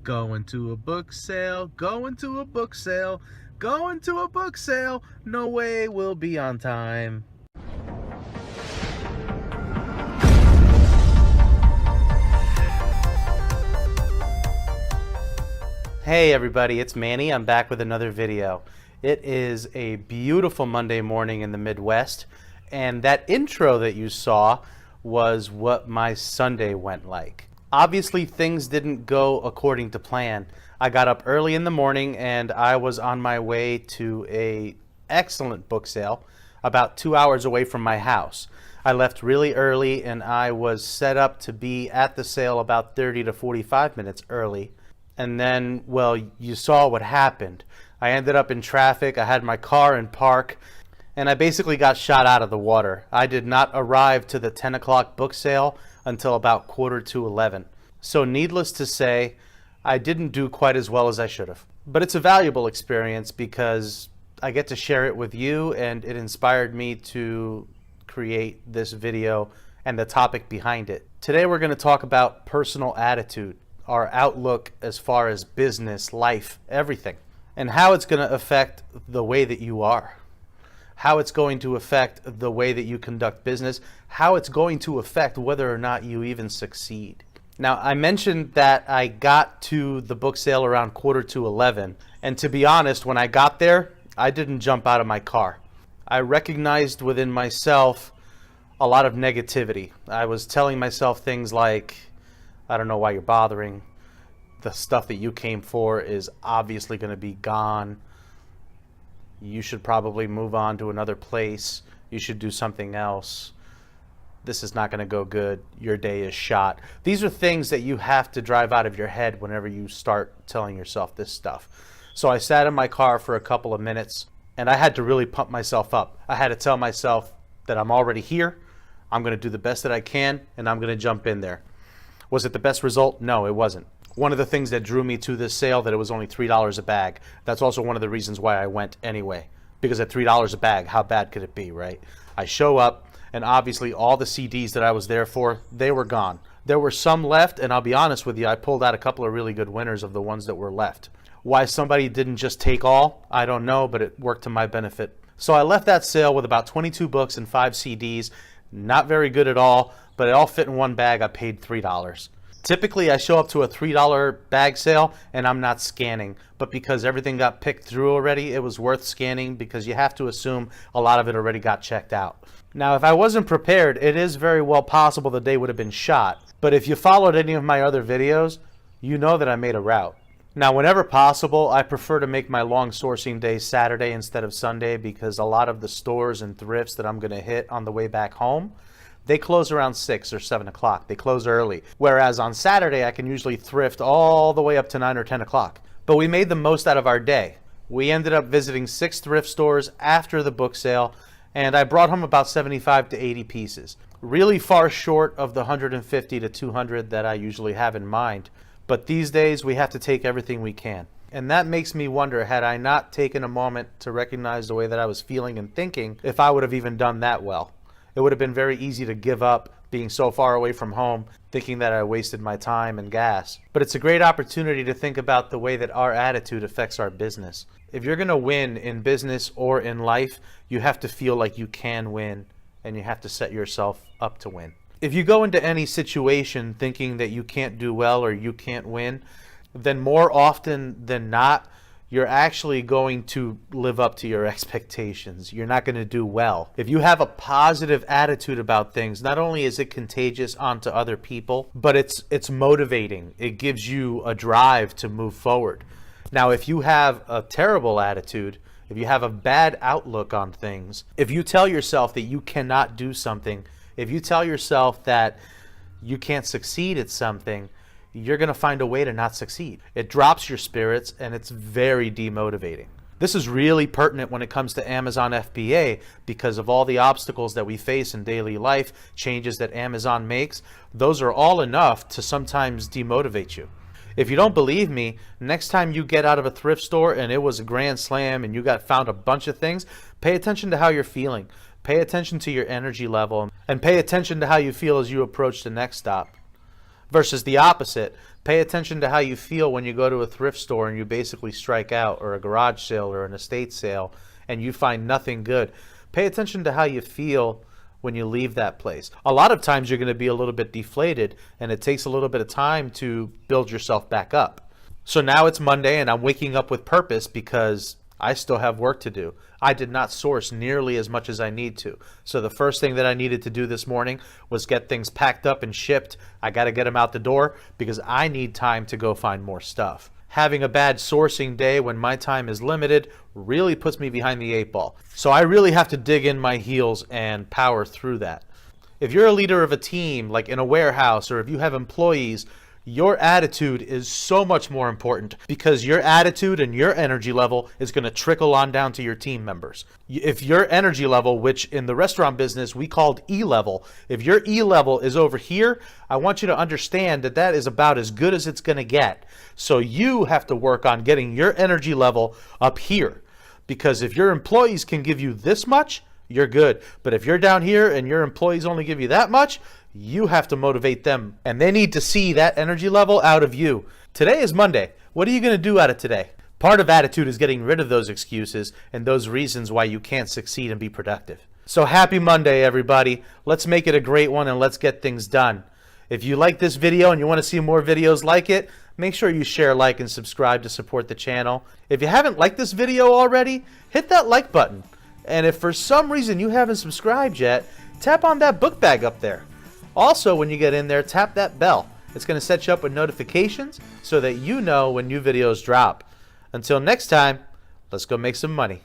Going to a book sale, going to a book sale, going to a book sale. No way we'll be on time. Hey everybody, it's Manny. I'm back with another video. It is a beautiful Monday morning in the Midwest, and that intro that you saw was what my Sunday went like. Obviously, things didn't go according to plan. I got up early in the morning and I was on my way to an excellent book sale about 2 hours away from my house. I left really early and I was set up to be at the sale about 30 to 45 minutes early. And then, well, you saw what happened. I ended up in traffic, I had my car in park, and I basically got shot out of the water. I did not arrive to the 10 o'clock book sale until about 10:45. So needless to say, I didn't do quite as well as I should have. But it's a valuable experience because I get to share it with you, and it inspired me to create this video and the topic behind it. Today we're going to talk about personal attitude, our outlook as far as business, life, everything, and how it's going to affect the way that you are, how it's going to affect the way that you conduct business, how it's going to affect whether or not you even succeed. Now, I mentioned that I got to the book sale around 10:45, and to be honest, when I got there, I didn't jump out of my car. I recognized within myself a lot of negativity. I was telling myself things like, I don't know why you're bothering. The stuff that you came for is obviously going to be gone. You should probably move on to another place. You should do something else. This is not going to go good. Your day is shot. These are things that you have to drive out of your head whenever you start telling yourself this stuff. So I sat in my car for a couple of minutes and I had to really pump myself up. I had to tell myself that I'm already here. I'm going to do the best that I can and I'm going to jump in there. Was it the best result? No, it wasn't. One of the things that drew me to this sale, that it was only $3 a bag. That's also one of the reasons why I went anyway. Because at $3 a bag, how bad could it be, right? I show up, and obviously all the CDs that I was there for, they were gone. There were some left, and I'll be honest with you, I pulled out a couple of really good winners of the ones that were left. Why somebody didn't just take all, I don't know, but it worked to my benefit. So I left that sale with about 22 books and 5 CDs. Not very good at all, but it all fit in one bag. I paid $3. Typically, I show up to a $3 bag sale and I'm not scanning, but because everything got picked through already, it was worth scanning because you have to assume a lot of it already got checked out. Now, if I wasn't prepared, it is very well possible the day would have been shot, but if you followed any of my other videos, you know that I made a route. Now, whenever possible, I prefer to make my long sourcing day Saturday instead of Sunday because a lot of the stores and thrifts that I'm going to hit on the way back home, they close around 6 or 7 o'clock. They close early. Whereas on Saturday, I can usually thrift all the way up to 9 or 10 o'clock. But we made the most out of our day. We ended up visiting 6 thrift stores after the book sale, and I brought home about 75 to 80 pieces. Really far short of the 150 to 200 that I usually have in mind. But these days, we have to take everything we can. And that makes me wonder, had I not taken a moment to recognize the way that I was feeling and thinking, if I would have even done that well. It would have been very easy to give up being so far away from home, thinking that I wasted my time and gas. But it's a great opportunity to think about the way that our attitude affects our business. If you're going to win in business or in life, you have to feel like you can win, and you have to set yourself up to win. If you go into any situation thinking that you can't do well or you can't win, then more often than not, you're actually going to live up to your expectations. You're not going to do well. If you have a positive attitude about things, not only is it contagious onto other people, but it's motivating. It gives you a drive to move forward. Now, if you have a terrible attitude, if you have a bad outlook on things, if you tell yourself that you cannot do something, if you tell yourself that you can't succeed at something, you're going to find a way to not succeed. It drops your spirits and it's very demotivating. This is really pertinent when it comes to Amazon FBA because of all the obstacles that we face in daily life, changes that Amazon makes. Those are all enough to sometimes demotivate you. If you don't believe me, next time you get out of a thrift store and it was a grand slam and you got found a bunch of things, pay attention to how you're feeling. Pay attention to your energy level and pay attention to how you feel as you approach the next stop. Versus the opposite, pay attention to how you feel when you go to a thrift store and you basically strike out, or a garage sale or an estate sale, and you find nothing good. Pay attention to how you feel when you leave that place. A lot of times you're going to be a little bit deflated, and it takes a little bit of time to build yourself back up. So now it's Monday and I'm waking up with purpose because I still have work to do. I did not source nearly as much as I need to. So the first thing that I needed to do this morning was get things packed up and shipped. I got to get them out the door because I need time to go find more stuff. Having a bad sourcing day when my time is limited really puts me behind the 8 ball. So I really have to dig in my heels and power through that. If you're a leader of a team, like in a warehouse, or if you have employees, your attitude is so much more important because your attitude and your energy level is going to trickle on down to your team members. If your energy level, which in the restaurant business we called E level, if your E level is over here, I want you to understand that that is about as good as it's going to get. So you have to work on getting your energy level up here, because if your employees can give you this much, you're good. But if you're down here and your employees only give you that much, you have to motivate them, and they need to see that energy level out of you. Today is Monday. What are you going to do out of today? Part of attitude is getting rid of those excuses and those reasons why you can't succeed and be productive. So happy Monday, everybody. Let's make it a great one and let's get things done. If you like this video and you want to see more videos like it, make sure you share, like, and subscribe to support the channel. If you haven't liked this video already, hit that like button. And if for some reason you haven't subscribed yet, tap on that book bag up there. Also, when you get in there, tap that bell. It's going to set you up with notifications so that you know when new videos drop. Until next time, let's go make some money.